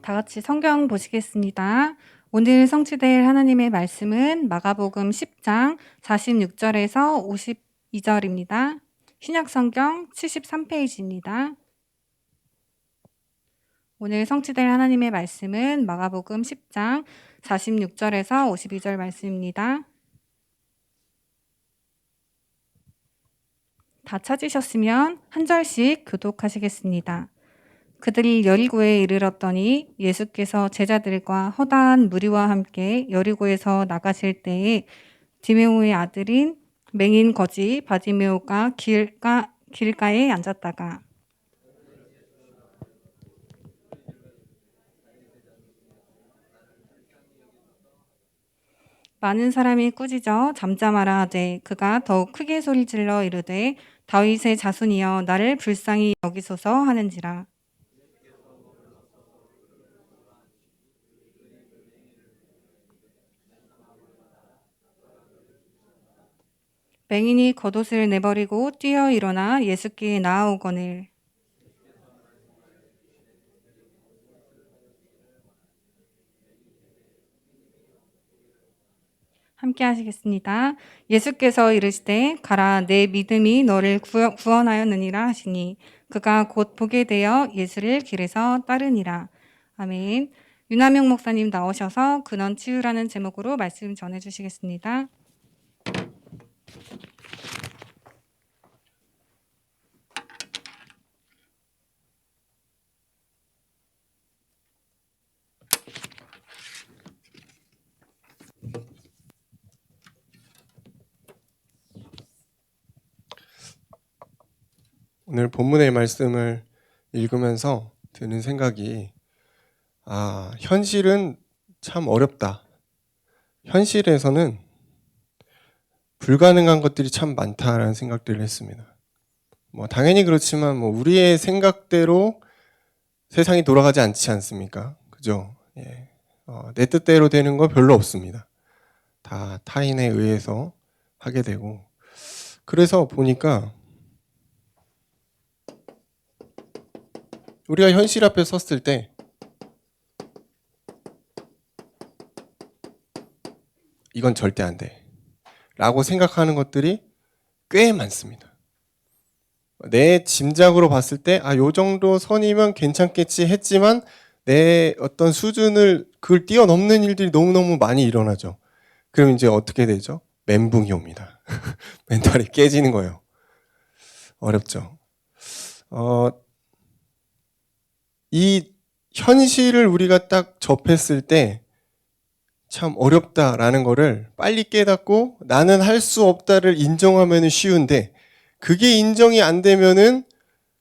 다 같이 성경 보시겠습니다. 오늘 성취될 하나님의 말씀은 마가복음 10장 46절에서 52절입니다. 신약성경 73페이지입니다. 오늘 성취될 하나님의 말씀은 마가복음 10장 46절에서 52절 말씀입니다. 다 찾으셨으면 한 절씩 교독하시겠습니다. 그들이 여리고에 이르렀더니 예수께서 제자들과 허다한 무리와 함께 여리고에서 나가실 때에 디메오의 아들인 맹인 거지 바디메오가 길가에 앉았다가 많은 사람이 꾸짖어 잠잠하라 하되 그가 더욱 크게 소리질러 이르되 다윗의 자손이여 나를 불쌍히 여기소서 하는지라. 맹인이 겉옷을 내버리고 뛰어 일어나 예수께 나아오거늘 함께 하시겠습니다. 예수께서 이르시되 가라 내 믿음이 너를 구원하였느니라 하시니 그가 곧 보게 되어 예수를 길에서 따르니라. 아멘. 윤하명 목사님 나오셔서 근원 치유라는 제목으로 말씀 전해주시겠습니다. 오늘 본문의 말씀을 읽으면서 드는 생각이 현실은 참 어렵다. 현실에서는 불가능한 것들이 참 많다라는 생각들을 했습니다. 당연히 그렇지만 우리의 생각대로 세상이 돌아가지 않지 않습니까? 그죠? 예. 내 뜻대로 되는 거 별로 없습니다. 다 타인에 의해서 하게 되고. 그래서 보니까 우리가 현실 앞에 섰을 때 이건 절대 안 돼 라고 생각하는 것들이 꽤 많습니다. 내 짐작으로 봤을 때 요 정도 선이면 괜찮겠지 했지만 내 어떤 수준을 그걸 뛰어넘는 일들이 너무너무 많이 일어나죠. 그럼 이제 어떻게 되죠? 멘붕이 옵니다. 멘탈이 깨지는 거예요. 어렵죠. 이 현실을 우리가 딱 접했을 때 참 어렵다라는 거를 빨리 깨닫고 나는 할 수 없다를 인정하면 쉬운데 그게 인정이 안 되면은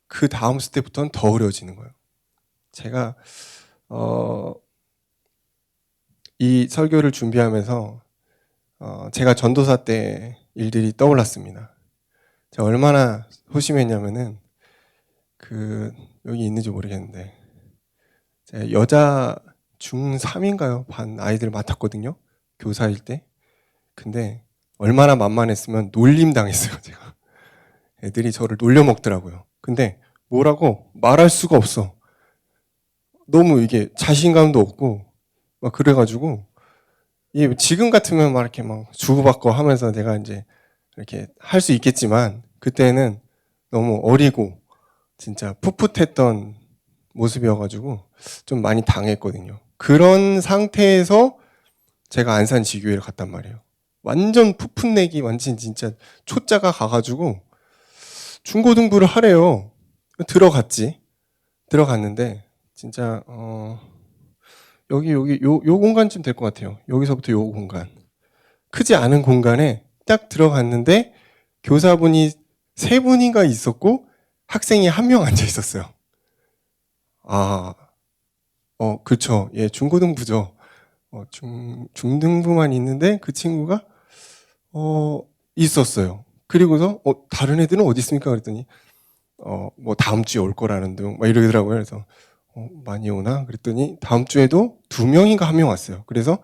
그 다음 스텝부터는 더 어려워지는 거예요. 제가 이 설교를 준비하면서 제가 전도사 때 일들이 떠올랐습니다. 제가 얼마나 소심했냐면은 여기 있는지 모르겠는데 제가 여자 중3인가요? 반 아이들 맡았거든요. 교사일 때. 근데 얼마나 만만했으면 놀림 당했어요, 제가. 애들이 저를 놀려먹더라고요. 근데 뭐라고 말할 수가 없어. 너무 이게 자신감도 없고 막 그래가지고 지금 같으면 막 이렇게 막 주고받고 하면서 내가 이제 이렇게 할 수 있겠지만 그때는 너무 어리고 진짜 풋풋했던 모습이어가지고 좀 많이 당했거든요. 그런 상태에서 제가 안산지교회를 갔단 말이에요. 완전 풋풋내기 완전 진짜 초짜가 가가지고 중고등부를 하래요. 들어갔는데 진짜 여기 요 공간쯤 될 것 같아요. 여기서부터 요 공간. 크지 않은 공간에 딱 들어갔는데 교사분이 3분인가 있었고 학생이 1명 앉아 있었어요. 그쵸. 예, 중고등부죠. 중등부만 있는데 그 친구가 있었어요. 그리고서 다른 애들은 어디 있습니까? 그랬더니 다음 주에 올 거라는 둥 막 이러더라고요. 그래서 많이 오나? 그랬더니 다음 주에도 2명인가 1명 왔어요. 그래서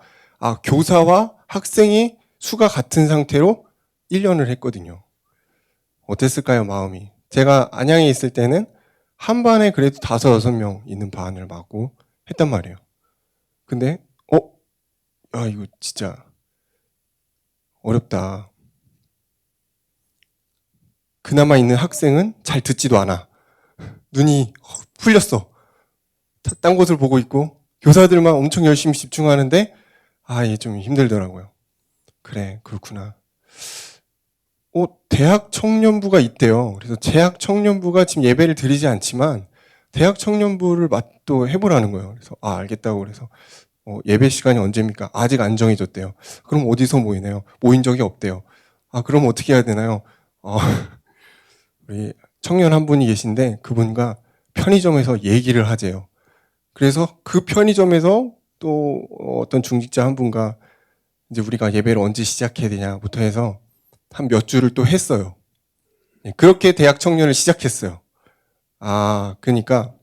교사와 학생이 수가 같은 상태로 1년을 했거든요. 어땠을까요, 마음이? 제가 안양에 있을 때는 한 반에 그래도 5, 6명 있는 반을 맡고 했단 말이에요. 근데 야 이거 진짜 어렵다. 그나마 있는 학생은 잘 듣지도 않아. 눈이 풀렸어. 딴 곳을 보고 있고 교사들만 엄청 열심히 집중하는데 이게 좀 힘들더라고요. 그래, 그렇구나. 대학 청년부가 있대요. 그래서 대학 청년부가 지금 예배를 드리지 않지만 대학 청년부를 또 해보라는 거예요. 그래서 알겠다고 그래서 예배 시간이 언제입니까? 아직 안 정해졌대요. 그럼 어디서 모이나요? 모인 적이 없대요. 그럼 어떻게 해야 되나요? 우리 청년 한 분이 계신데 그분과 편의점에서 얘기를 하재요. 그래서 그 편의점에서 또 어떤 중직자 한 분과 이제 우리가 예배를 언제 시작해야 되냐부터 해서 한 몇 주를 또 했어요. 그렇게 대학 청년을 시작했어요. 그러니까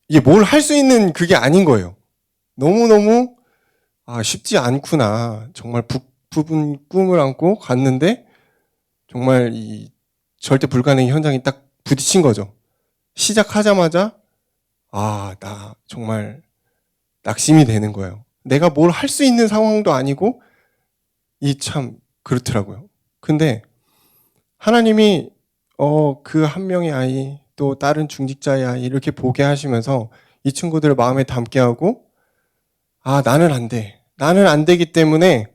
이게 뭘 할 수 있는 그게 아닌 거예요. 너무너무 쉽지 않구나. 정말 부푼 꿈을 안고 갔는데 정말 이 절대 불가능의 현장이 딱 부딪힌 거죠. 시작하자마자 나 정말 낙심이 되는 거예요. 내가 뭘 할 수 있는 상황도 아니고 참 그렇더라고요. 근데 하나님이 그 한 명의 아이 또 다른 중직자의 아이 이렇게 보게 하시면서 이 친구들을 마음에 담게 하고 나는 안 돼. 나는 안 되기 때문에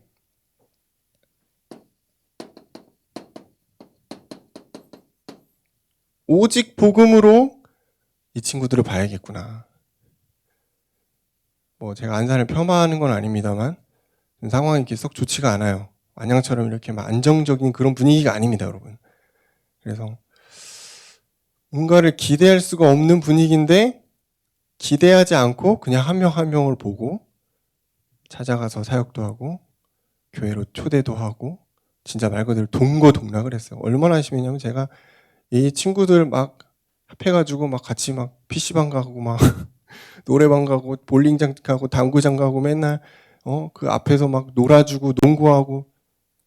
오직 복음으로 이 친구들을 봐야겠구나. 제가 안산을 폄하하는 건 아닙니다만 상황이 이렇게 썩 좋지가 않아요. 안양처럼 이렇게 막 안정적인 그런 분위기가 아닙니다, 여러분. 그래서 뭔가를 기대할 수가 없는 분위기인데 기대하지 않고 그냥 한 명 한 명을 보고 찾아가서 사역도 하고 교회로 초대도 하고 진짜 말 그대로 동거동락을 했어요. 얼마나 심했냐면 제가 이 친구들 막 합해가지고 막 같이 막 PC방 가고 막 노래방 가고 볼링장 가고 당구장 가고 맨날 그 앞에서 막 놀아주고 농구하고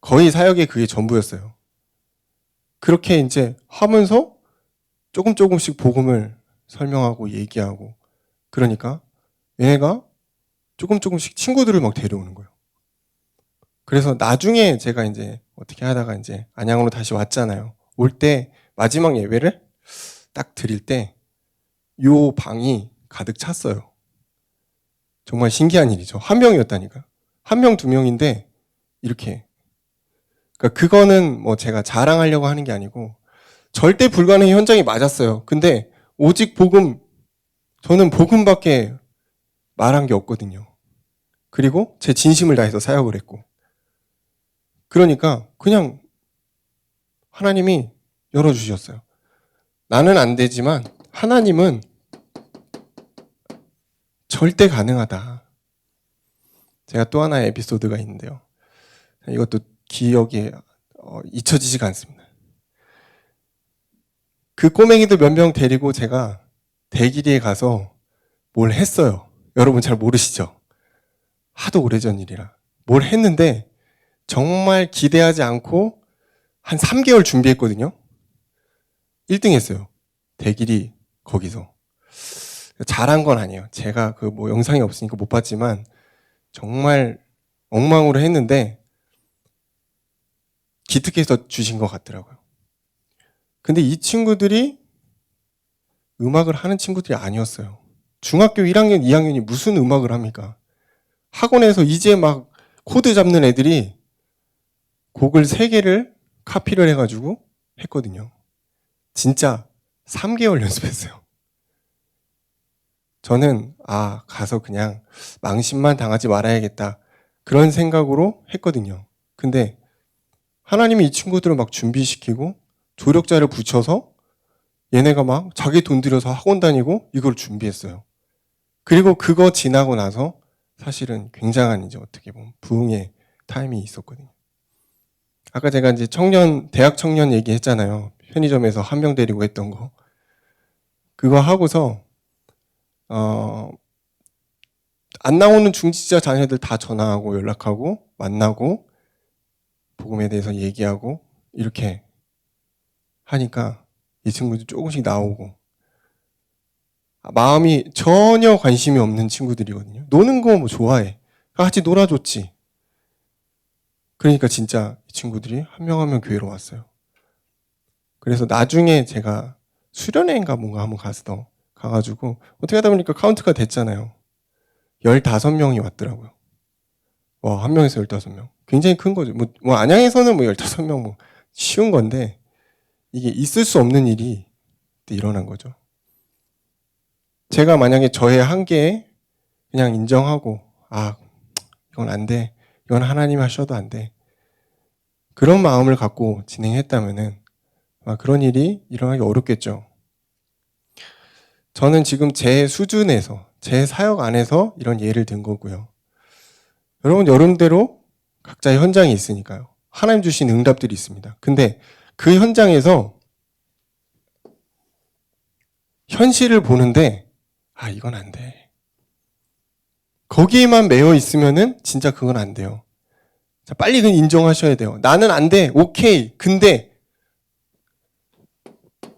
거의 사역에 그게 전부였어요. 그렇게 이제 하면서 조금씩 복음을 설명하고 얘기하고 그러니까 얘네가 조금씩 친구들을 막 데려오는 거예요. 그래서 나중에 제가 이제 어떻게 하다가 이제 안양으로 다시 왔잖아요. 올 때 마지막 예배를 딱 드릴 때 요 방이 가득 찼어요. 정말 신기한 일이죠. 한 명이었다니까. 한 명, 두 명인데 이렇게. 그러니까 그거는 제가 자랑하려고 하는 게 아니고 절대 불가능의 현장이 맞았어요. 근데 오직 복음, 저는 복음밖에 말한 게 없거든요. 그리고 제 진심을 다해서 사역을 했고. 그러니까 그냥 하나님이 열어주셨어요. 나는 안 되지만 하나님은 절대 가능하다. 제가 또 하나의 에피소드가 있는데요. 이것도 기억에 잊혀지지가 않습니다. 그 꼬맹이들 몇 명 데리고 제가 대길이에 가서 뭘 했어요. 여러분 잘 모르시죠? 하도 오래전 일이라. 뭘 했는데 정말 기대하지 않고 한 3개월 준비했거든요. 1등 했어요. 대길이 거기서. 잘한 건 아니에요. 제가 그 영상이 없으니까 못 봤지만 정말 엉망으로 했는데 기특해서 주신 것 같더라고요. 근데 이 친구들이 음악을 하는 친구들이 아니었어요. 중학교 1학년, 2학년이 무슨 음악을 합니까? 학원에서 이제 막 코드 잡는 애들이 곡을 3개를 카피를 해가지고 했거든요. 진짜 3개월 연습했어요. 저는 가서 그냥 망신만 당하지 말아야겠다 그런 생각으로 했거든요. 근데 하나님이 이 친구들을 막 준비시키고 조력자를 붙여서 얘네가 막 자기 돈 들여서 학원 다니고 이걸 준비했어요. 그리고 그거 지나고 나서 사실은 굉장한 이제 어떻게 보면 부흥의 타임이 있었거든요. 아까 제가 이제 대학 청년 얘기했잖아요. 편의점에서 한 명 데리고 했던 거. 그거 하고서 안 나오는 중직자 자녀들 다 전화하고 연락하고 만나고 복음에 대해서 얘기하고 이렇게 하니까 이 친구들 조금씩 나오고 마음이 전혀 관심이 없는 친구들이거든요. 노는 거 뭐 좋아해. 같이 놀아줬지. 그러니까 진짜 이 친구들이 한 명 한 명 교회로 왔어요. 그래서 나중에 제가 수련회인가 뭔가 한번 가가지고 어떻게 하다 보니까 카운트가 됐잖아요. 15명이 왔더라고요. 와, 한 명에서 15명. 굉장히 큰 거죠. 뭐 안양에서는 뭐 15명 뭐 쉬운 건데 이게 있을 수 없는 일이 일어난 거죠. 제가 만약에 저의 한계에 그냥 인정하고 이건 안 돼. 이건 하나님 하셔도 안 돼. 그런 마음을 갖고 진행했다면은 그런 일이 일어나기 어렵겠죠. 저는 지금 제 수준에서 제 사역 안에서 이런 예를 든 거고요. 여러분 여름대로 각자의 현장이 있으니까요. 하나님 주신 응답들이 있습니다. 근데 그 현장에서 현실을 보는데 이건 안 돼. 거기에만 매여 있으면은 진짜 그건 안 돼요. 자, 빨리 그건 인정하셔야 돼요. 나는 안 돼. 오케이. 근데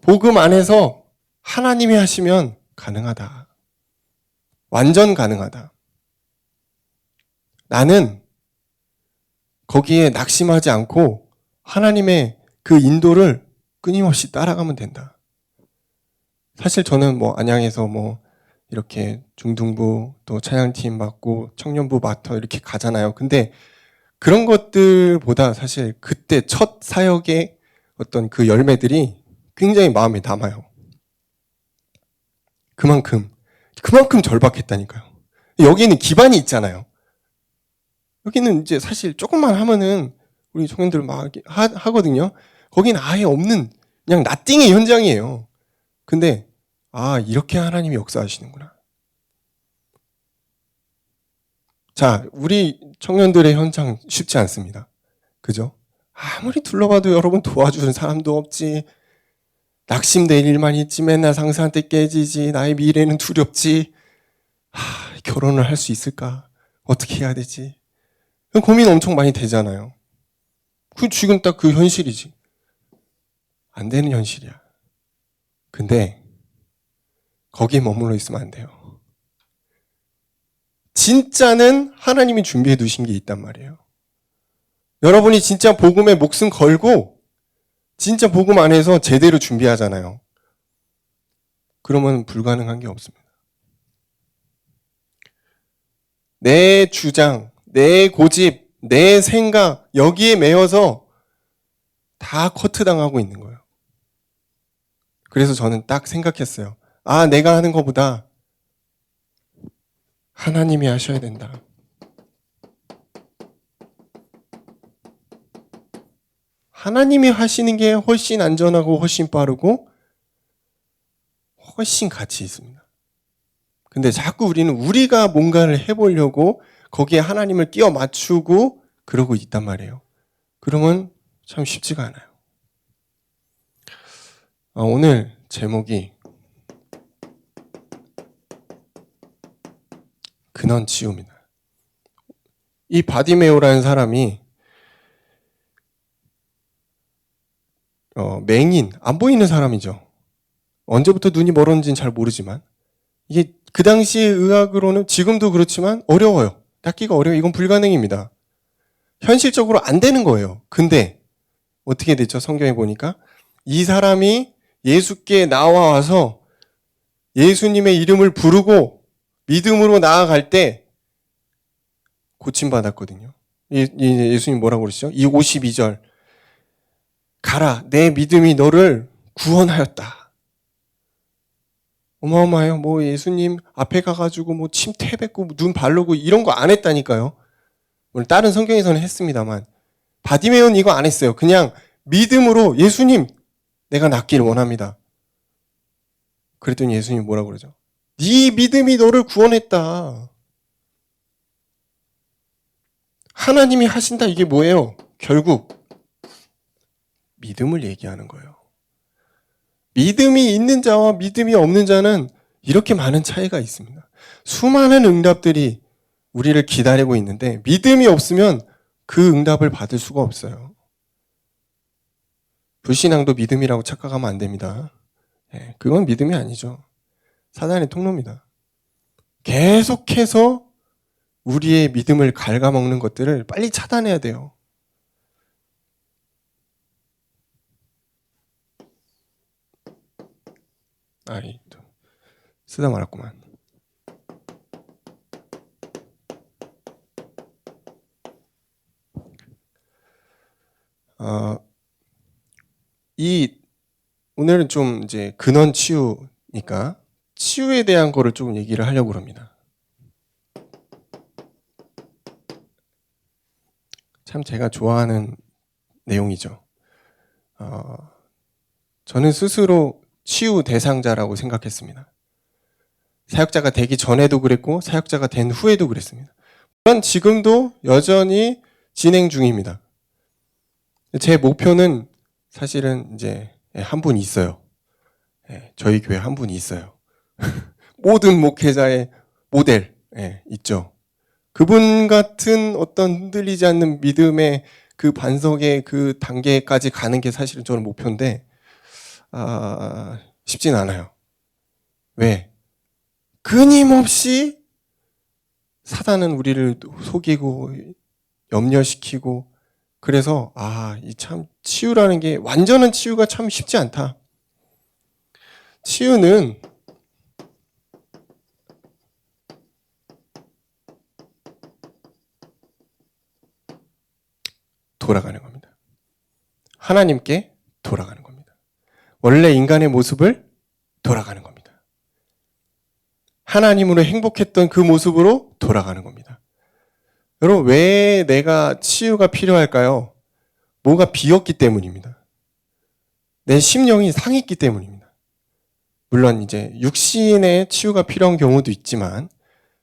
복음 안에서 하나님이 하시면 가능하다. 완전 가능하다. 나는 거기에 낙심하지 않고 하나님의 그 인도를 끊임없이 따라가면 된다. 사실 저는 뭐 안양에서 뭐 이렇게 중등부 또 찬양팀 맡고 청년부 맡아 이렇게 가잖아요. 근데 그런 것들보다 사실 그때 첫 사역의 어떤 그 열매들이 굉장히 마음에 남아요. 그만큼 절박했다니까요. 여기는 기반이 있잖아요. 여기는 이제 사실 조금만 하면은 우리 청년들 막 하거든요. 거긴 아예 없는 그냥 나띵의 현장이에요. 근데 이렇게 하나님이 역사하시는구나. 자, 우리 청년들의 현장 쉽지 않습니다. 그죠? 아무리 둘러봐도 여러분 도와주는 사람도 없지. 낙심될 일만 있지. 맨날 상사한테 깨지지. 나의 미래는 두렵지. 결혼을 할 수 있을까? 어떻게 해야 되지? 고민 엄청 많이 되잖아요. 지금 딱 그 현실이지. 안 되는 현실이야. 근데 거기에 머물러 있으면 안 돼요. 진짜는 하나님이 준비해 두신 게 있단 말이에요. 여러분이 진짜 복음에 목숨 걸고 진짜 복음 안에서 제대로 준비하잖아요. 그러면 불가능한 게 없습니다. 내 주장, 내 고집, 내 생각 여기에 매여서 다 커트당하고 있는 거예요. 그래서 저는 딱 생각했어요. 내가 하는 것보다 하나님이 하셔야 된다. 하나님이 하시는 게 훨씬 안전하고 훨씬 빠르고 훨씬 가치 있습니다. 근데 자꾸 우리가 뭔가를 해보려고 거기에 하나님을 끼워 맞추고 그러고 있단 말이에요. 그러면 참 쉽지가 않아요. 오늘 제목이 근원치유입니다. 이 바디메오라는 사람이 맹인, 안 보이는 사람이죠. 언제부터 눈이 멀었는지는 잘 모르지만 이게 그 당시의 의학으로는 지금도 그렇지만 어려워요. 닦기가 어려워요. 이건 불가능입니다. 현실적으로 안 되는 거예요. 근데 어떻게 됐죠? 성경에 보니까 이 사람이 예수께 나와서 예수님의 이름을 부르고 믿음으로 나아갈 때 고침받았거든요. 예수님 뭐라고 그러시죠? 이 52절 가라 내 믿음이 너를 구원하였다. 어마어마해요. 뭐 예수님 앞에 가가지고 뭐 침태 뱉고 눈 바르고 이런 거 안 했다니까요. 물론 다른 성경에서는 했습니다만 바디메오는 이거 안 했어요. 그냥 믿음으로 예수님 내가 낫기를 원합니다. 그랬더니 예수님이 뭐라고 그러죠? 네 믿음이 너를 구원했다. 하나님이 하신다 이게 뭐예요? 결국 믿음을 얘기하는 거예요. 믿음이 있는 자와 믿음이 없는 자는 이렇게 많은 차이가 있습니다. 수많은 응답들이 우리를 기다리고 있는데 믿음이 없으면 그 응답을 받을 수가 없어요. 불신앙도 믿음이라고 착각하면 안 됩니다. 그건 믿음이 아니죠. 사단의 통로입니다. 계속해서 우리의 믿음을 갉아먹는 것들을 빨리 차단해야 돼요. 아이, 또 쓰다 말았구만. 오늘은 좀 이제 근원 치유니까 치유에 대한 거를 조금 얘기를 하려고 합니다. 참 제가 좋아하는 내용이죠. 저는 스스로 치유 대상자라고 생각했습니다. 사역자가 되기 전에도 그랬고 사역자가 된 후에도 그랬습니다. 물론 지금도 여전히 진행 중입니다. 제 목표는 사실은 이제 한 분이 있어요. 저희 교회 한 분이 있어요. 모든 목회자의 모델 있죠. 그분 같은 어떤 흔들리지 않는 믿음의 그 반석의 그 단계까지 가는 게 사실은 저는 목표인데 쉽진 않아요. 왜? 끊임없이 사단은 우리를 속이고 염려시키고 그래서 이 참 치유라는 게 완전한 치유가 참 쉽지 않다. 치유는 돌아가는 겁니다. 하나님께 돌아가는 겁니다. 원래 인간의 모습을 돌아가는 겁니다. 하나님으로 행복했던 그 모습으로 돌아가는 겁니다. 여러분, 왜 내가 치유가 필요할까요? 뭐가 비었기 때문입니다. 내 심령이 상했기 때문입니다. 물론 이제 육신의 치유가 필요한 경우도 있지만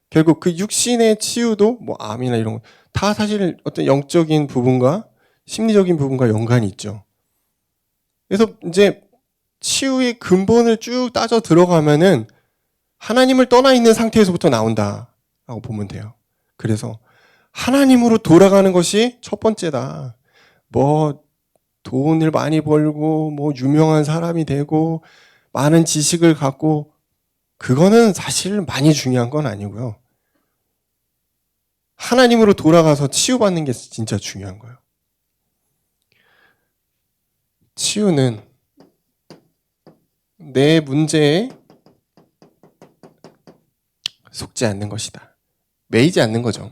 결국 그 육신의 치유도 뭐 암이나 이런 거 다 사실 어떤 영적인 부분과 심리적인 부분과 연관이 있죠. 그래서 이제 치유의 근본을 쭉 따져 들어가면은 하나님을 떠나 있는 상태에서부터 나온다라고 보면 돼요. 그래서 하나님으로 돌아가는 것이 첫 번째다. 뭐 돈을 많이 벌고 뭐 유명한 사람이 되고 많은 지식을 갖고 그거는 사실 많이 중요한 건 아니고요. 하나님으로 돌아가서 치유받는 게 진짜 중요한 거예요. 치유는 내 문제에 속지 않는 것이다. 매이지 않는 거죠.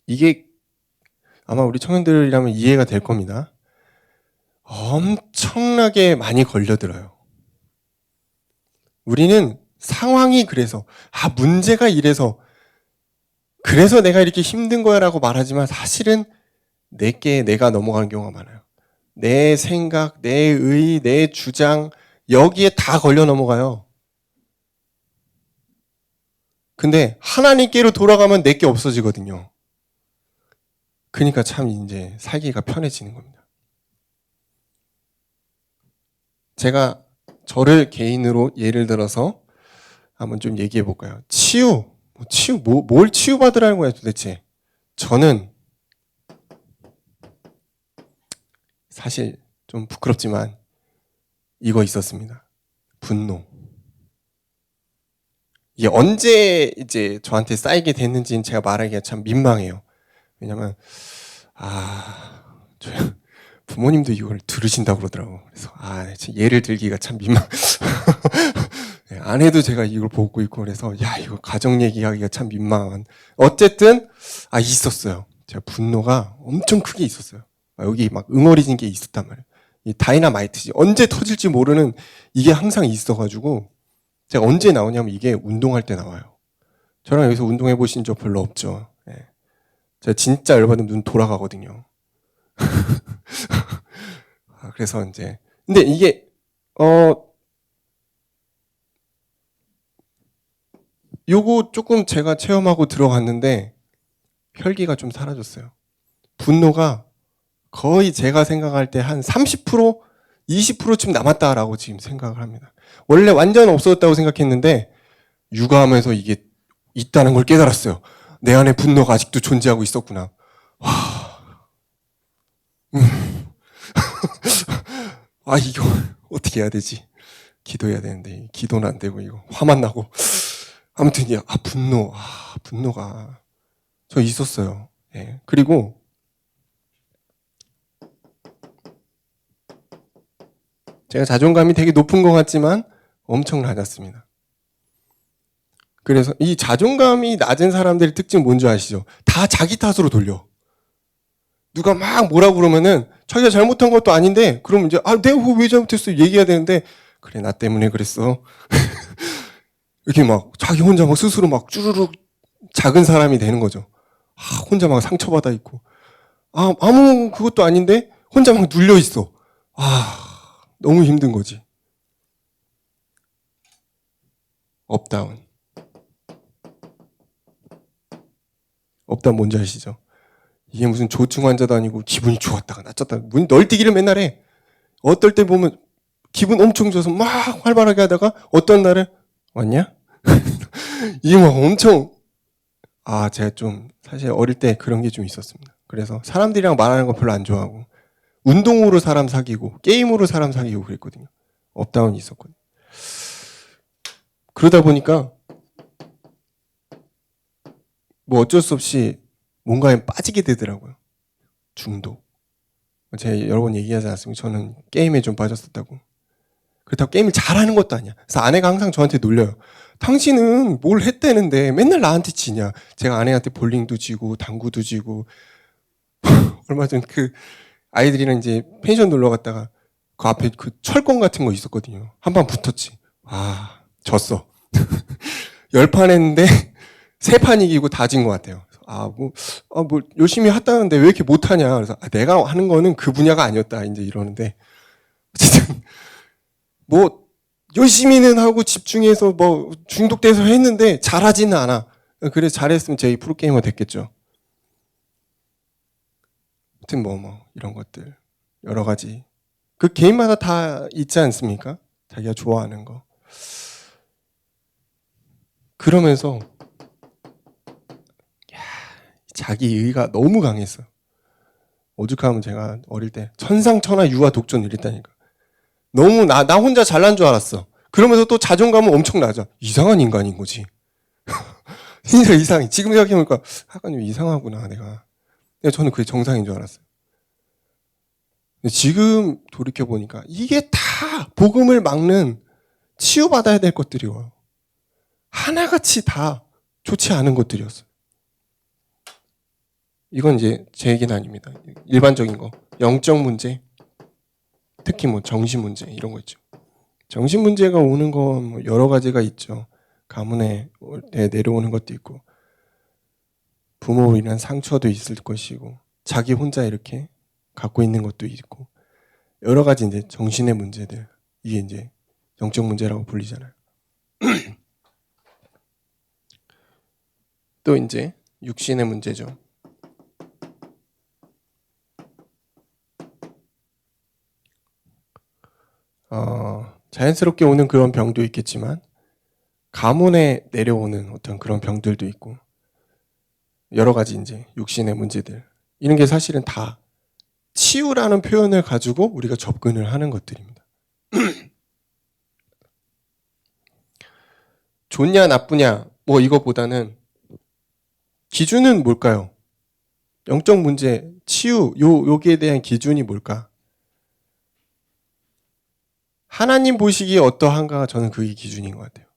이게 아마 우리 청년들이라면 이해가 될 겁니다. 엄청나게 많이 걸려들어요. 우리는 상황이 그래서 문제가 이래서 그래서 내가 이렇게 힘든 거야 라고 말하지만 사실은 내가 넘어가는 경우가 많아요. 내 생각, 내 의, 내 주장 여기에 다 걸려 넘어가요. 근데 하나님께로 돌아가면 내게 없어지거든요. 그러니까 참 이제 살기가 편해지는 겁니다. 제가 저를 개인으로 예를 들어서 한번 좀 얘기해 볼까요? 뭘 치유받으라는 거야 도대체? 저는 사실 좀 부끄럽지만 이거 있었습니다. 분노. 이게 언제 이제 저한테 쌓이게 됐는지는 제가 말하기가 참 민망해요. 왜냐면 부모님도 이걸 들으신다고 그러더라고. 그래서 예를 들기가 참 민망. 아내도 제가 이걸 보고 있고 그래서 이거 가정 얘기하기가 참 민망한. 어쨌든 있었어요. 제가 분노가 엄청 크게 있었어요. 여기 막 응어리진 게 있었단 말이에요. 이 다이나마이트지. 언제 터질지 모르는 이게 항상 있어가지고 제가 언제 나오냐면 이게 운동할 때 나와요. 저랑 여기서 운동해 보신 적 별로 없죠. 제가 진짜 열받으면 눈 돌아가거든요. 그래서 이제 근데 이게 요거 조금 제가 체험하고 들어갔는데 혈기가 좀 사라졌어요. 분노가 거의 제가 생각할 때 한 30%, 20%쯤 남았다라고 지금 생각을 합니다. 원래 완전 없어졌다고 생각했는데 육아하면서 이게 있다는 걸 깨달았어요. 내 안에 분노가 아직도 존재하고 있었구나. 이거 어떻게 해야 되지? 기도해야 되는데 기도는 안 되고 이거 화만 나고 아무튼 분노가 저 있었어요. 예. 그리고 제가 자존감이 되게 높은 것 같지만 엄청 낮았습니다. 그래서 이 자존감이 낮은 사람들의 특징 뭔지 아시죠? 다 자기 탓으로 돌려. 누가 막 뭐라고 그러면은 자기가 잘못한 것도 아닌데 그러면 이제 내가 왜 잘못했어 얘기해야 되는데 그래 나 때문에 그랬어. 이렇게 막 자기 혼자 막 스스로 막 쭈르륵 작은 사람이 되는 거죠. 혼자 막 상처받아 있고 아무 그것도 아닌데 혼자 막 눌려 있어. 너무 힘든 거지. 업다운 뭔지 아시죠? 이게 무슨 조증 환자도 아니고 기분이 좋았다가 낮췄다가 널뛰기를 맨날 해. 어떨 때 보면 기분 엄청 좋아서 막 활발하게 하다가 어떤 날은 왔냐? 이게 막 엄청 제가 좀 사실 어릴 때 그런 게 좀 있었습니다. 그래서 사람들이랑 말하는 거 별로 안 좋아하고 운동으로 사람 사귀고 게임으로 사람 사귀고 그랬거든요. 업다운이 있었거든요. 그러다 보니까 뭐 어쩔 수 없이 뭔가에 빠지게 되더라고요. 중독. 제가 여러 번 얘기하지 않았습니까? 저는 게임에 좀 빠졌었다고. 그렇다고 게임을 잘하는 것도 아니야. 그래서 아내가 항상 저한테 놀려요. 당신은 뭘 했다는데 맨날 나한테 지냐. 제가 아내한테 볼링도 지고 당구도 지고 얼마 전 그 아이들이랑 이제 펜션 놀러 갔다가 그 앞에 그 철권 같은 거 있었거든요. 한 판 붙었지. 졌어. 10판 했는데 3판 이기고 다 진 것 같아요. 뭐 열심히 했다는데 왜 이렇게 못하냐. 그래서 내가 하는 거는 그 분야가 아니었다. 이제 이러는데 어쨌든 뭐 열심히는 하고 집중해서 뭐 중독돼서 했는데 잘하지는 않아. 그래서 잘했으면 제 프로게이머 됐겠죠. 하여튼 뭐 이런 것들 여러 가지 그 개인마다 다 있지 않습니까? 자기가 좋아하는 거. 그러면서 자기 의가 너무 강했어. 오죽하면 제가 어릴 때 천상천하 유아 독존 이랬다니까. 너무 나 혼자 잘난 줄 알았어. 그러면서 또 자존감은 엄청 낮아. 이상한 인간인 거지. 진짜 이상해. 지금 생각해보니까 약간 좀 이상하구나 내가. 저는 그게 정상인 줄 알았어요. 근데 지금 돌이켜보니까 이게 다 복음을 막는 치유받아야 될 것들이에요. 하나같이 다 좋지 않은 것들이었어요. 이건 이제 제 얘기는 아닙니다. 일반적인 거. 영적 문제, 특히 뭐 정신 문제 이런 거 있죠. 정신 문제가 오는 건 뭐 여러 가지가 있죠. 가문에 내려오는 것도 있고 부모로 인한 상처도 있을 것이고 자기 혼자 이렇게 갖고 있는 것도 있고 여러 가지 이제 정신의 문제들 이게 이제 영적 문제라고 불리잖아요. 또 이제 육신의 문제죠. 자연스럽게 오는 그런 병도 있겠지만 가문에 내려오는 어떤 그런 병들도 있고 여러 가지 이제 육신의 문제들 이런 게 사실은 다 치유라는 표현을 가지고 우리가 접근을 하는 것들입니다. 좋냐 나쁘냐 뭐 이것보다는 기준은 뭘까요? 영적 문제, 치유 여기에 대한 기준이 뭘까? 하나님 보시기에 어떠한가 저는 그게 기준인 것 같아요.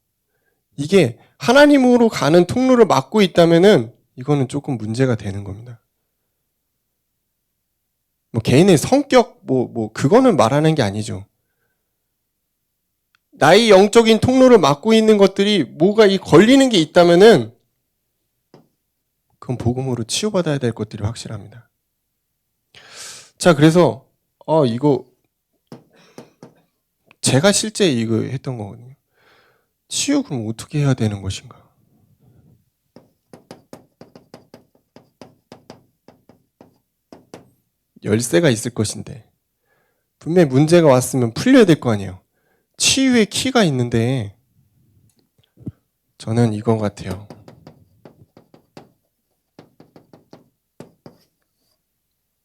이게 하나님으로 가는 통로를 막고 있다면은 이거는 조금 문제가 되는 겁니다. 뭐 개인의 성격 그거는 말하는 게 아니죠. 나의 영적인 통로를 막고 있는 것들이 뭐가 걸리는 게 있다면은 그건 복음으로 치유받아야 될 것들이 확실합니다. 자, 그래서 이거 제가 실제 이거 했던 거거든요. 치유 그럼 어떻게 해야 되는 것인가? 열쇠가 있을 것인데 분명히 문제가 왔으면 풀려야 될 거 아니에요. 치유의 키가 있는데 저는 이건 같아요.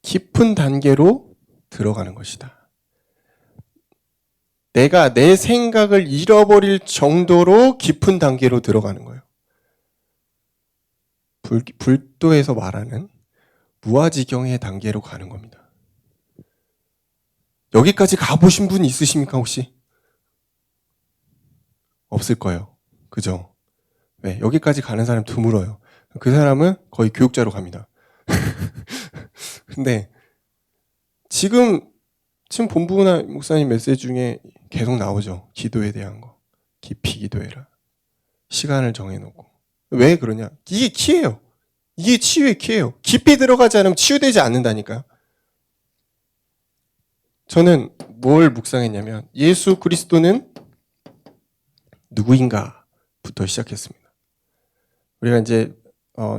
깊은 단계로 들어가는 것이다. 내가 내 생각을 잃어버릴 정도로 깊은 단계로 들어가는 거예요. 불도에서 말하는 무아지경의 단계로 가는 겁니다. 여기까지 가보신 분 있으십니까, 혹시? 없을 거예요. 그죠? 네, 여기까지 가는 사람 드물어요. 그 사람은 거의 교육자로 갑니다. 근데 지금 본부나 목사님 메시지 중에 계속 나오죠. 기도에 대한 거. 깊이 기도해라. 시간을 정해놓고. 왜 그러냐? 이게 키예요. 이게 치유의 키예요. 깊이 들어가지 않으면 치유되지 않는다니까요. 저는 뭘 묵상했냐면 예수 그리스도는 누구인가부터 시작했습니다. 우리가 이제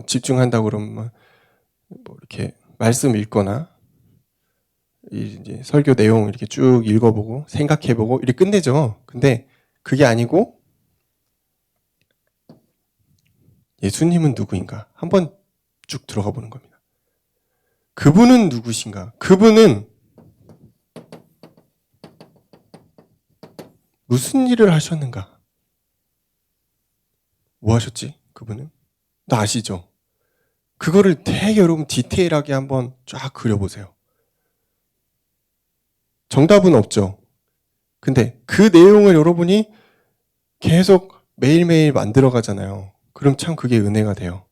집중한다고 그러면 뭐 이렇게 말씀 읽거나 이제 설교 내용 이렇게 쭉 읽어보고 생각해보고 이렇게 끝내죠. 근데 그게 아니고 예수님은 누구인가 한번 쭉 들어가 보는 겁니다. 그분은 누구신가? 그분은 무슨 일을 하셨는가? 뭐 하셨지? 그분은? 나 아시죠? 그거를 되게 여러분 디테일하게 한번 쫙 그려보세요. 정답은 없죠. 근데 그 내용을 여러분이 계속 매일매일 만들어 가잖아요. 그럼 참 그게 은혜가 돼요.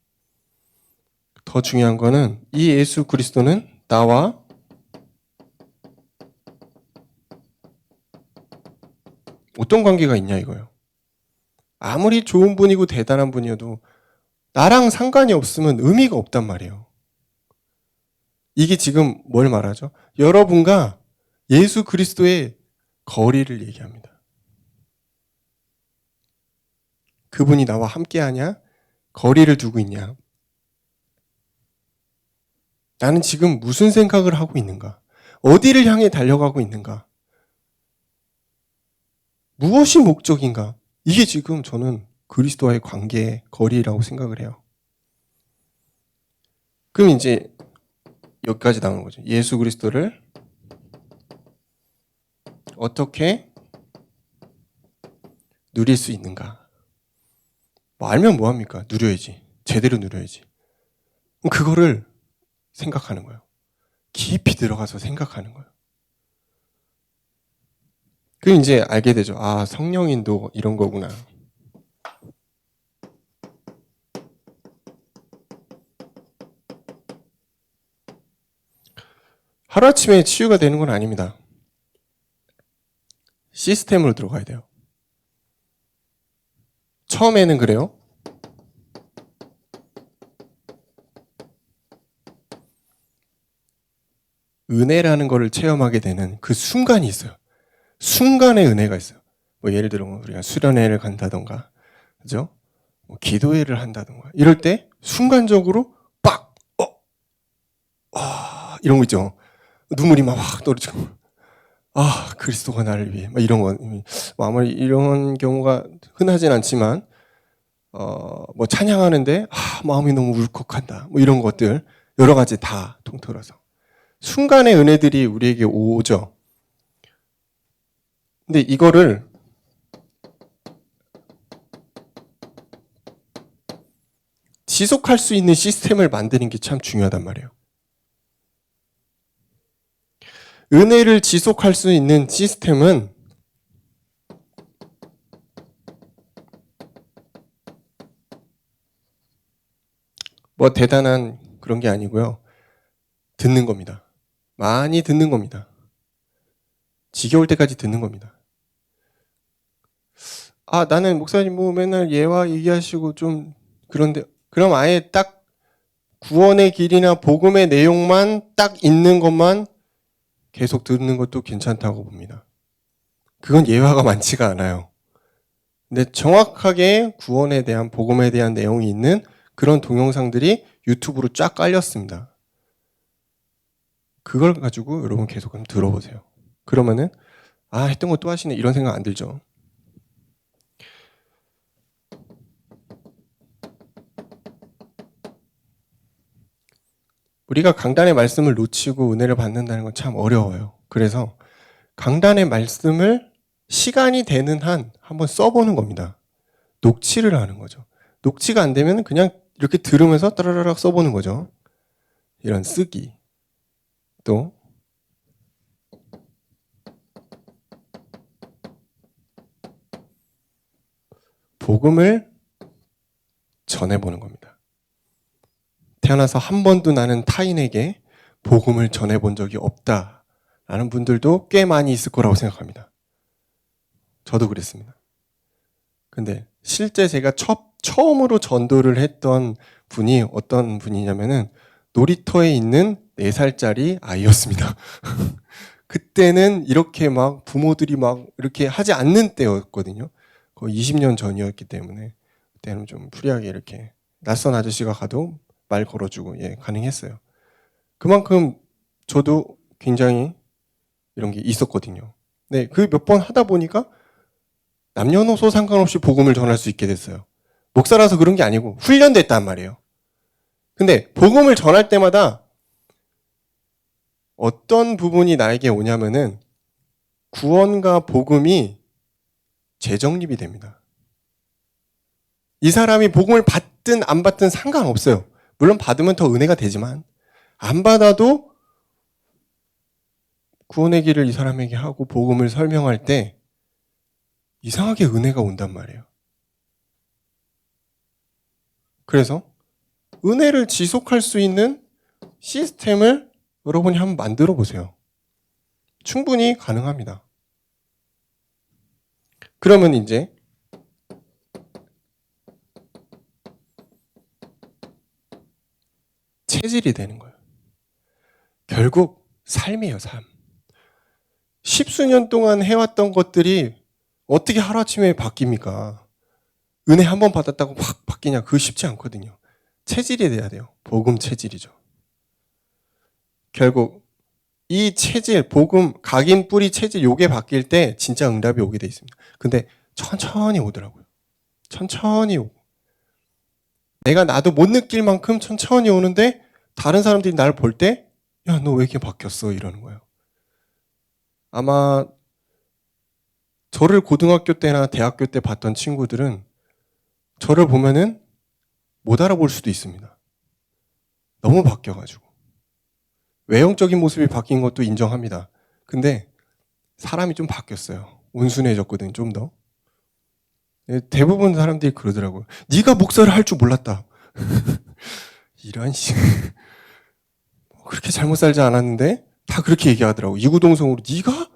더 중요한 거는 이 예수 그리스도는 나와 어떤 관계가 있냐 이거예요. 아무리 좋은 분이고 대단한 분이어도 나랑 상관이 없으면 의미가 없단 말이에요. 이게 지금 뭘 말하죠? 여러분과 예수 그리스도의 거리를 얘기합니다. 그분이 나와 함께하냐? 거리를 두고 있냐? 나는 지금 무슨 생각을 하고 있는가? 어디를 향해 달려가고 있는가? 무엇이 목적인가? 이게 지금 저는 그리스도와의 관계의 거리라고 생각을 해요. 그럼 이제 여기까지 나오는 거죠. 예수 그리스도를 어떻게 누릴 수 있는가? 뭐 알면 뭐합니까? 누려야지. 제대로 누려야지. 그거를 생각하는 거예요. 깊이 들어가서 생각하는 거예요. 그럼 이제 알게 되죠. 아, 성령인도 이런 거구나. 하루아침에 치유가 되는 건 아닙니다. 시스템으로 들어가야 돼요. 처음에는 그래요. 은혜라는 거를 체험하게 되는 그 순간이 있어요. 순간의 은혜가 있어요. 뭐 예를 들어 우리가 수련회를 간다던가, 그죠? 뭐 기도회를 한다던가 이럴 때 순간적으로 빡, 이런 거 있죠. 눈물이 막 확 떨어지고, 아 그리스도가 나를 위해, 막 이런 거. 뭐 아무리 이런 경우가 흔하진 않지만, 뭐 찬양하는데 마음이 너무 울컥한다. 뭐 이런 것들 여러 가지 다 통틀어서 순간의 은혜들이 우리에게 오죠. 근데 이거를 지속할 수 있는 시스템을 만드는 게 참 중요하단 말이에요. 은혜를 지속할 수 있는 시스템은 뭐 대단한 그런 게 아니고요. 듣는 겁니다. 많이 듣는 겁니다. 지겨울 때까지 듣는 겁니다. 아, 나는 목사님 뭐 맨날 예화 얘기하시고 좀 그런데, 그럼 아예 딱 구원의 길이나 복음의 내용만 딱 있는 것만 계속 듣는 것도 괜찮다고 봅니다. 그건 예화가 많지가 않아요. 근데 정확하게 구원에 대한, 복음에 대한 내용이 있는 그런 동영상들이 유튜브로 쫙 깔렸습니다. 그걸 가지고 여러분 계속 한번 들어보세요. 그러면은 아, 했던 거 또 하시네 이런 생각 안 들죠. 우리가 강단의 말씀을 놓치고 은혜를 받는다는 건 참 어려워요. 그래서 강단의 말씀을 시간이 되는 한 한번 써보는 겁니다. 녹취를 하는 거죠. 녹취가 안 되면 그냥 이렇게 들으면서 따라라락 써보는 거죠. 이런 쓰기. 또 복음을 전해보는 겁니다. 태어나서 한 번도 나는 타인에게 복음을 전해본 적이 없다라는 분들도 꽤 많이 있을 거라고 생각합니다. 저도 그랬습니다. 근데 실제 제가 처음으로 전도를 했던 분이 어떤 분이냐면은 놀이터에 있는 4살짜리 아이였습니다. 그때는 이렇게 막 부모들이 막 이렇게 하지 않는 때였거든요. 거의 20년 전이었기 때문에 그때는 좀 프리하게 이렇게 낯선 아저씨가 가도 말 걸어주고 가능했어요. 그만큼 저도 굉장히 이런 게 있었거든요. 네, 그 몇 번 하다 보니까 남녀노소 상관없이 복음을 전할 수 있게 됐어요. 목사라서 그런 게 아니고 훈련됐단 말이에요. 근데 복음을 전할 때마다 어떤 부분이 나에게 오냐면은 구원과 복음이 재정립이 됩니다. 이 사람이 복음을 받든 안 받든 상관없어요. 물론 받으면 더 은혜가 되지만 안 받아도 구원의 길을 이 사람에게 하고 복음을 설명할 때 이상하게 은혜가 온단 말이에요. 그래서 은혜를 지속할 수 있는 시스템을 여러분이 한번 만들어 보세요. 충분히 가능합니다. 그러면 이제 체질이 되는 거예요. 결국 삶이에요, 삶. 십수년 동안 해왔던 것들이 어떻게 하루아침에 바뀝니까? 은혜 한 번 받았다고 확 바뀌냐? 그거 쉽지 않거든요. 체질이 돼야 돼요. 복음 체질이죠. 결국 이 체질, 복음, 각인 뿌리 체질 요게 바뀔 때 진짜 응답이 오게 돼 있습니다. 근데 천천히 오더라고요. 천천히 오고. 내가 나도 못 느낄 만큼 천천히 오는데 다른 사람들이 나를 볼 때 야, 너 왜 이렇게 바뀌었어? 이러는 거예요. 아마 저를 고등학교 때나 대학교 때 봤던 친구들은 저를 보면은 못 알아볼 수도 있습니다. 너무 바뀌어가지고. 외형적인 모습이 바뀐 것도 인정합니다. 근데 사람이 좀 바뀌었어요. 온순해졌거든요, 좀 더. 대부분 사람들이 그러더라고요. 네가 목사를 할 줄 몰랐다. 이런 식. 그렇게 잘못 살지 않았는데 다 그렇게 얘기하더라고. 이구동성으로 네가?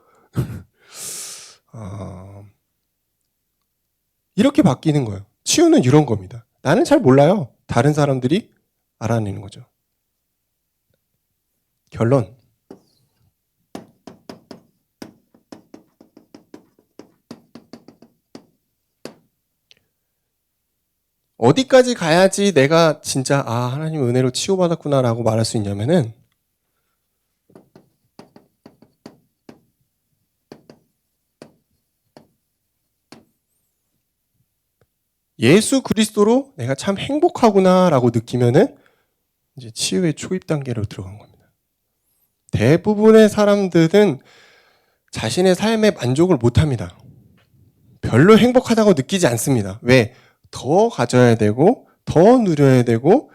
이렇게 바뀌는 거예요. 치유는 이런 겁니다. 나는 잘 몰라요. 다른 사람들이 알아내는 거죠. 결론. 어디까지 가야지 내가 진짜 하나님 은혜로 치유받았구나라고 말할 수 있냐면은 예수 그리스도로 내가 참 행복하구나라고 느끼면은 이제 치유의 초입 단계로 들어간 겁니다. 대부분의 사람들은 자신의 삶에 만족을 못합니다. 별로 행복하다고 느끼지 않습니다. 왜? 더 가져야 되고 더 누려야 되고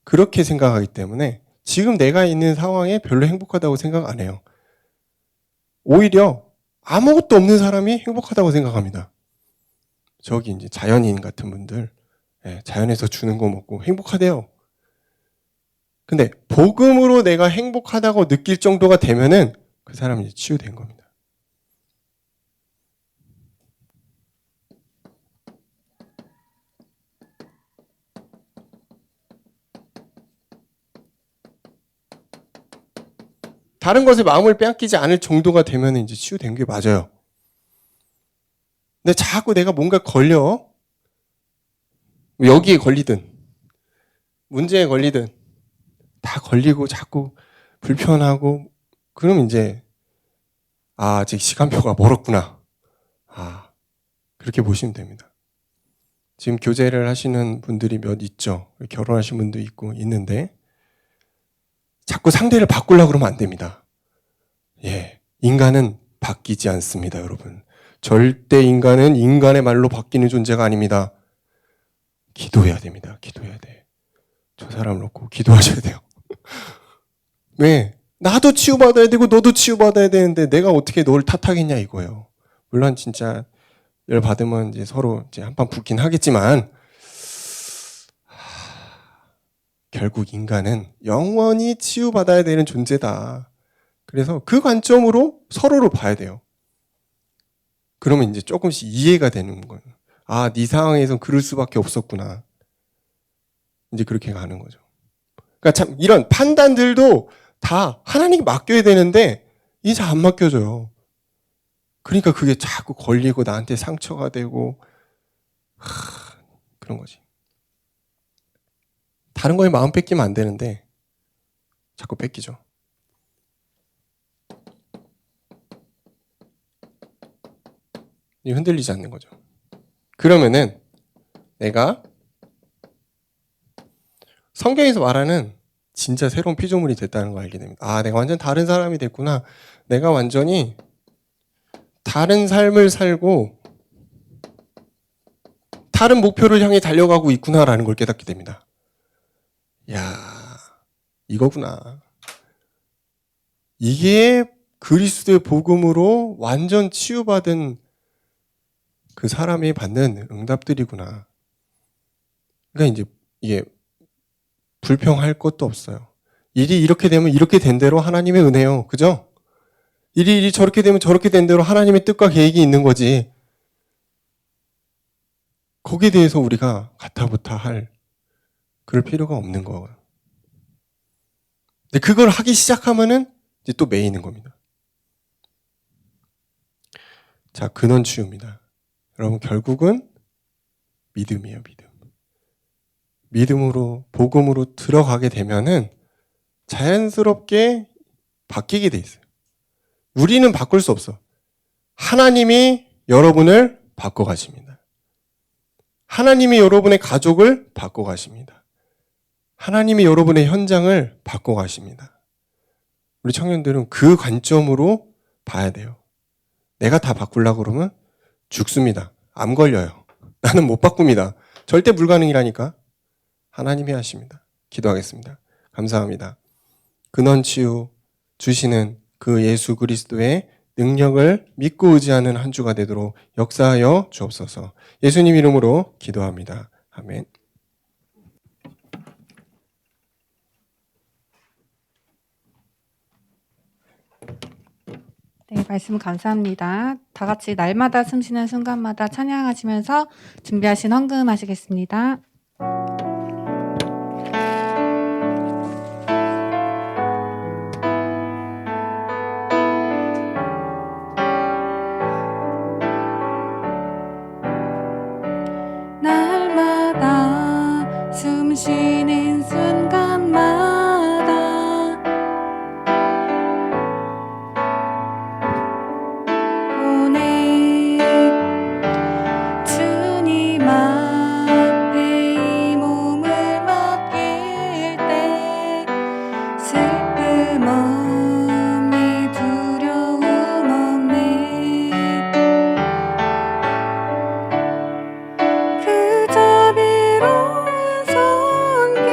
그렇게 생각하기 때문에 지금 내가 있는 상황에 별로 행복하다고 생각 안 해요. 오히려 아무것도 없는 사람이 행복하다고 생각합니다. 저기 이제 자연인 같은 분들, 자연에서 주는 거 먹고 행복하대요. 근데 복음으로 내가 행복하다고 느낄 정도가 되면은 그 사람이 이제 치유된 겁니다. 다른 것에 마음을 빼앗기지 않을 정도가 되면 이제 치유된 게 맞아요. 근데 자꾸 내가 뭔가 걸려. 여기에 걸리든, 문제에 걸리든, 다 걸리고 자꾸 불편하고, 그럼 이제, 아직 시간표가 멀었구나. 그렇게 보시면 됩니다. 지금 교제를 하시는 분들이 몇 있죠. 결혼하신 분도 있고, 있는데, 자꾸 상대를 바꾸려고 그러면 안 됩니다. 인간은 바뀌지 않습니다, 여러분. 절대 인간은 인간의 말로 바뀌는 존재가 아닙니다. 기도해야 됩니다. 기도해야 돼. 저 사람을 놓고 기도하셔야 돼요. 왜? 나도 치유받아야 되고 너도 치유받아야 되는데 내가 어떻게 널 탓하겠냐 이거예요. 물론 진짜 열 받으면 이제 서로 이제 한판 붙긴 하겠지만 결국 인간은 영원히 치유받아야 되는 존재다. 그래서 그 관점으로 서로를 봐야 돼요. 그러면 이제 조금씩 이해가 되는 거예요. 아, 네 상황에선 그럴 수밖에 없었구나. 이제 그렇게 가는 거죠. 그러니까 참 이런 판단들도 다 하나님께 맡겨야 되는데 이게 잘 안 맡겨져요. 그러니까 그게 자꾸 걸리고 나한테 상처가 되고 그런 거지. 다른 거에 마음 뺏기면 안 되는데 자꾸 뺏기죠. 흔들리지 않는 거죠. 그러면은 내가 성경에서 말하는 진짜 새로운 피조물이 됐다는 걸 알게 됩니다. 아, 내가 완전 다른 사람이 됐구나. 내가 완전히 다른 삶을 살고 다른 목표를 향해 달려가고 있구나라는 걸 깨닫게 됩니다. 야, 이거구나. 이게 그리스도의 복음으로 완전 치유받은 그 사람이 받는 응답들이구나. 그러니까 이제 이게 불평할 것도 없어요. 일이 이렇게 되면 이렇게 된 대로 하나님의 은혜요. 그죠? 일이 저렇게 되면 저렇게 된 대로 하나님의 뜻과 계획이 있는 거지. 거기에 대해서 우리가 가타부타 할 그럴 필요가 없는 거예요. 근데 그걸 하기 시작하면은 이제 또 매이는 겁니다. 자, 근원 치유입니다. 여러분 결국은 믿음이에요, 믿음. 믿음으로 복음으로 들어가게 되면은 자연스럽게 바뀌게 돼 있어요. 우리는 바꿀 수 없어. 하나님이 여러분을 바꿔 가십니다. 하나님이 여러분의 가족을 바꿔 가십니다. 하나님이 여러분의 현장을 바꿔 가십니다. 우리 청년들은 그 관점으로 봐야 돼요. 내가 다 바꾸려고 그러면 죽습니다. 암 걸려요. 나는 못 바꿉니다. 절대 불가능이라니까. 하나님이 하십니다. 기도하겠습니다. 감사합니다. 근원치유 주시는 그 예수 그리스도의 능력을 믿고 의지하는 한 주가 되도록 역사하여 주옵소서. 예수님 이름으로 기도합니다. 아멘. 네, 말씀 감사합니다. 다 같이 날마다 숨쉬는 순간마다 찬양하시면서 준비하신 헌금 하시겠습니다. 날마다 숨쉬는 순간마다 오늘 주님 앞에 이 몸을 맡길 때 슬픔 없니 두려움 없네 그 자비로운 손길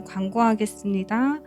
광고하겠습니다.